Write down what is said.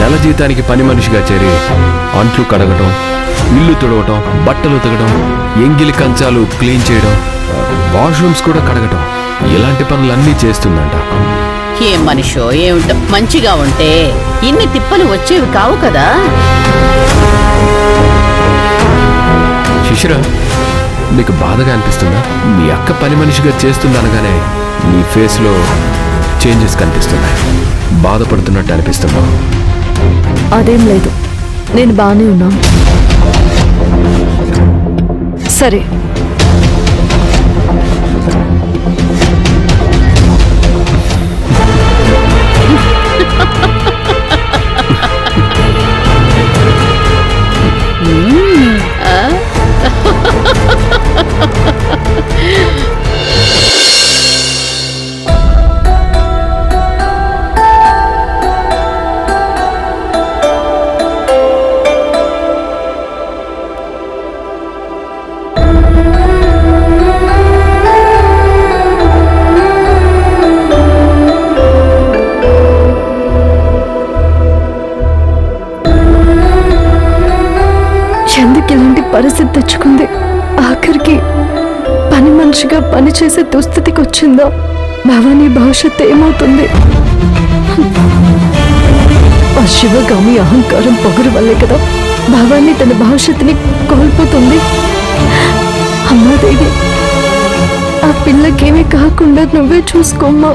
నెల జీతానికి పని మనిషిగా చేరి అంట్లు కడగటం, ఇల్లు తుడవటం, బట్టలు ఉతకడం, ఎంగిలి కంచాలు క్లీన్ చేయడం, వాష్రూమ్స్ కూడా కడగటం, ఇలాంటి పనులన్నీ చేస్తుందంట. ఏం మనిషో ఏమిటో, మంచిగా ఉంటే ఇన్ని తిప్పలు వచ్చేవి కావు కదా. శిశిర, నీకు బాధగా అనిపిస్తుందా? మీ అక్క పని మనిషిగా చేస్తుందనగానే నీ ఫేస్లో చేంజెస్ కనిపిస్తున్నాయి. బాధపడుతున్నట్టు అనిపిస్తుందా? అదేం లేదు, నేను బాగానే ఉన్నాను. సరే, ఎందుకు ఇలాంటి పరిస్థితి తెచ్చుకుంది? ఆఖరికి పని మనిషిగా పనిచేసే దుస్థితికి వచ్చిందా? భవానీ భవిష్యత్తు ఏమవుతుంది? ఆ శివగామి అహంకారం పొగరు వల్లే కదా భవానీ తన భవిష్యత్తుని కోల్పోతుంది. అమ్మాదేవి, ఆ పిల్లకేమీ కాకుండా నువ్వే చూసుకోమ్మా.